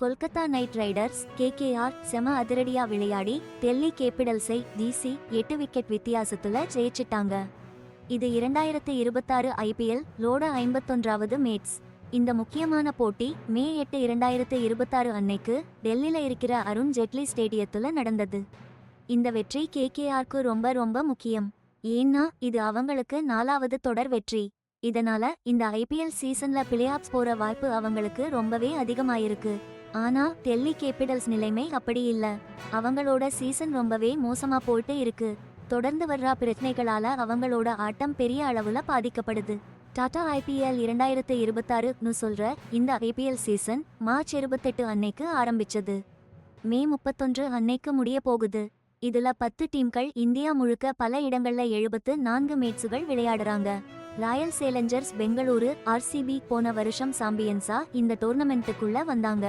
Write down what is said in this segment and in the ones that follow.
Kolkata night Riders KKR செம அதிரடியா விளையாடி Delhi கேபிடல்ஸை DC 8 wicket வித்தியாசத்துல ஜெயிச்சிட்டாங்க. இது 2026 ஐபிஎல் லோட 51வது மேட்ச். இந்த முக்கியமான போட்டி மே 8, 2026 அன்னைக்கு டெல்லியில இருக்கிற அருண் ஜெட்லி ஸ்டேடியத்துல நடந்தது. இந்த வெற்றி கேகேஆருக்கு ரொம்ப முக்கியம். ஏன்னா இது அவங்களுக்கு 4வது தொடர் வெற்றி. இதனால இந்த ஐபிஎல் சீசன்ல பிளேஆஃப்ஸ் போற வாய்ப்பு அவங்களுக்கு ரொம்பவே அதிகமாயிருக்கு. ஆனா டெல்லி கேபிடல்ஸ் நிலைமை அப்படி இல்ல. அவங்களோட சீசன் ரொம்பவே மோசமா போயிட்டு இருக்கு. தொடர்ந்து வர்ற பிரச்சனைகளால அவங்களோட ஆட்டம் பெரிய அளவுல பாதிக்கப்படுது. டாடா ஐபிஎல் 2026ன்னு சொல்ற இந்த ஐபிஎல் சீசன் மார்ச் 28 அன்னைக்கு ஆரம்பிச்சது. மே 31 அன்னைக்கு முடிய போகுது. இதுல 10 டீம்கள் இந்தியா முழுக்க பல இடங்கள்ல 74 மேட்சுகள் விளையாடுறாங்க. ராயல் சேலஞ்சர்ஸ் பெங்களூரு ஆர்சிபி போன வருஷம் சாம்பியன்ஸா இந்த டோர்னமெண்ட்டுக்குள்ள வந்தாங்க.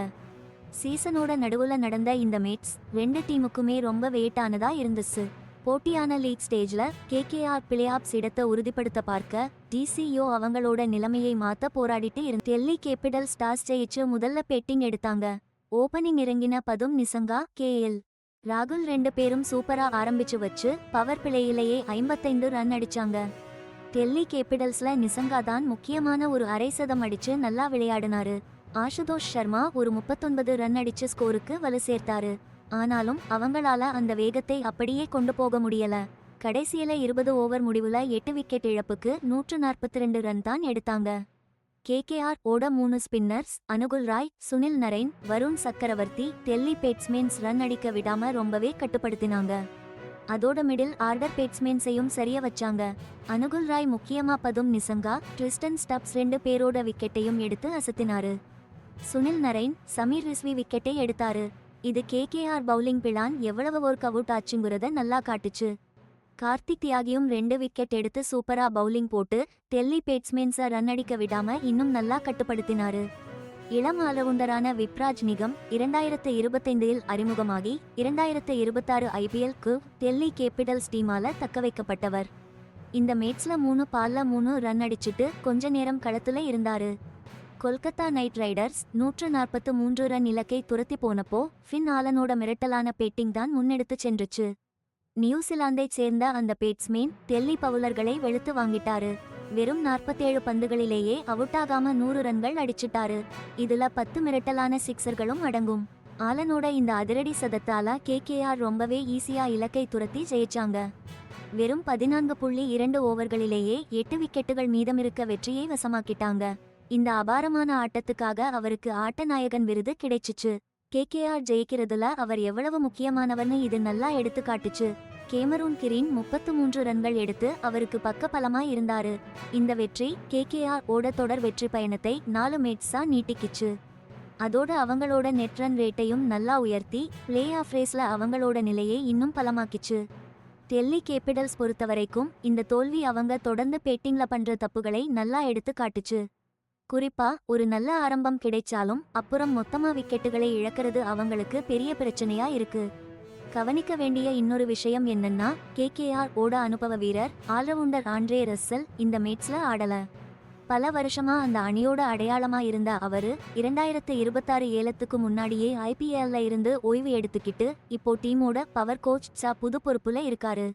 சீசனோட நடுவுல நடந்த இந்த மேட்ச் 2 டீமுக்குமே ரொம்ப வெயிட்டானதா இருந்துச்சு. போட்டியான லீக் ஸ்டேஜ்ல கேகேஆர் பிளேஆஃப்ஸ் இடத்தை உறுதிப்படுத்த பார்க்க டிசியோ அவங்களோட நிலைமையை மாத்த போராடிட்டு டெல்லி கேபிடல்ஸ் டாஸ் ஜெயிச்சு முதல்ல பேட்டிங் எடுத்தாங்க. ஓபனிங் இறங்கின பதும் நிசங்கா, கேஎல் ராகுல் 2 பேரும் சூப்பரா ஆரம்பிச்சு வச்சு பவர் பிளேயிலேயே 55 ரன் அடிச்சாங்க. டெல்லி கேபிடல்ஸ்ல நிசங்கா தான் முக்கியமான ஒரு அரை சதம் அடிச்சு நல்லா விளையாடினாரு. ஆசுதோஷ் சர்மா ஒரு 39 ரன் அடிச்சு ஸ்கோருக்கு வலு சேர்த்தாரு. ஆனாலும் அவங்களால அந்த வேகத்தை அப்படியே கொண்டு போக முடியல. கடைசியில 20 ஓவர் முடிவுல 8 விக்கெட் இழப்புக்கு 142 ரன் தான் எடுத்தாங்க. கேகேஆர் ஓட 3 ஸ்பின்னர்ஸ் அனுகுல் ராய், சுனில் நரைன், வருண் சக்கரவர்த்தி டெல்லி பேட்ஸ்மேன்ஸ் ரன் அடிக்க விடாம ரொம்பவே கட்டுப்படுத்தினாங்க. அதோட மிடில் ஆர்டர் பேட்ஸ்மேன்ஸையும் சரிய வச்சாங்க. அனுகுல் ராய் முக்கியமா பதும் நிசங்கா, ட்ரிஸ்டன் ஸ்டப்ஸ் 2 பேரோட விக்கெட்டையும் எடுத்து அசத்தினாரு. சுனில் நரைன், சமீர் ரிஸ்வி விக்கெட்டை எடுத்தாரு. இது கேகேஆர் பவுலிங் பிளான் எவ்வளவு ஒர்க் அவுட் ஆச்சுங்கிறத நல்லா காட்டுச்சு. கார்த்திக் தியாகியும் 2 விக்கெட் எடுத்து சூப்பரா பவுலிங் போட்டு டெல்லி பேட்ஸ்மேன்ஸை ரன் அடிக்க விடாம இன்னும் நல்லா கட்டுப்படுத்தினாரு. இளம் ஆல்ரவுண்டரான விப்ராஜ் நிகம் 2025இல் அறிமுகமாகி 2026 ஐபிஎல்க்கு டெல்லி கேபிடல்ஸ் டீமால தக்க வைக்கப்பட்டவர். இந்த மேட்ச்ல 3 பால்ல 3 ரன் அடிச்சுட்டு கொஞ்ச நேரம் களத்துல இருந்தாரு. கொல்கத்தா நைட் ரைடர்ஸ் 143 ரன் இலக்கை துரத்தி போனப்போ ஃபின் ஆலனோட மிரட்டலான பேட்டிங் தான் முன்னெடுத்து சென்றுச்சு. நியூசிலாந்தைச் சேர்ந்த அந்த பேட்ஸ்மேன் டெல்லி பவுலர்களை வெளுத்து வாங்கிட்டாரு. வெறும் 47 பந்துகளிலேயே அவுட்டாகாம 100 ரன்கள் அடிச்சிட்டாரு. இதுல 10 மிரட்டலான சிக்ஸர்களும் அடங்கும். ஆலனோட இந்த அதிரடி சதத்தால கேகேஆர் ரொம்பவே ஈஸியா இலக்கை துரத்தி ஜெயிச்சாங்க. வெறும் 14.2 ஓவர்களிலேயே 8 விக்கெட்டுகள் மீதமிருக்க வெற்றியை வசமாக்கிட்டாங்க. இந்த அபாரமான ஆட்டத்துக்காக அவருக்கு ஆட்டநாயகன் விருது கிடைச்சிச்சு. கேகேஆர் ஜெயிக்கிறதுல அவர் எவ்வளவு முக்கியமானவர்னு இது நல்லா எடுத்து காட்டுச்சு. கேமரூன் கிரீன் 33 ரன்கள் எடுத்து அவருக்கு பக்கபலமாய் இருந்தாரு. இந்த வெற்றி கேகேஆர் ஓட தொடர் வெற்றி பயணத்தை 4 மேட்சா நீட்டிக்கிச்சு. அதோட அவங்களோட நெட் ரன் ரேட்டையும் நல்லா உயர்த்தி பிளே ஆஃப் ரேஸ்ல அவங்களோட நிலையை இன்னும் பலமாக்கிச்சு. டெல்லி கேபிடல்ஸ் பொறுத்தவரைக்கும் இந்த தோல்வி அவங்க தொடர்ந்து பேட்டிங்ல பண்ற தப்புகளை நல்லா எடுத்து காட்டுச்சு. குறிப்பா ஒரு நல்ல ஆரம்பம் கிடைச்சாலும் அப்புறம் மொத்தமா விக்கெட்டுகளை இழக்கிறது அவங்களுக்கு பெரிய பிரச்சனையா இருக்கு. கவனிக்க வேண்டிய இன்னொரு விஷயம் என்னன்னா கேகேஆர் ஓட அனுபவ வீரர் ஆல்ரவுண்டர் ஆண்ட்ரே ரஸ்ஸல் இந்த மேட்ச்ல ஆடல. பல வருஷமா அந்த அணியோட அடையாளமா இருந்த அவரு 2026 ஏலத்துக்கு முன்னாடியே ஐபிஎல்ல இருந்து ஓய்வு எடுத்துக்கிட்டு இப்போ டீமோட பவர் கோச்சா புது பொறுப்புல இருக்காரு.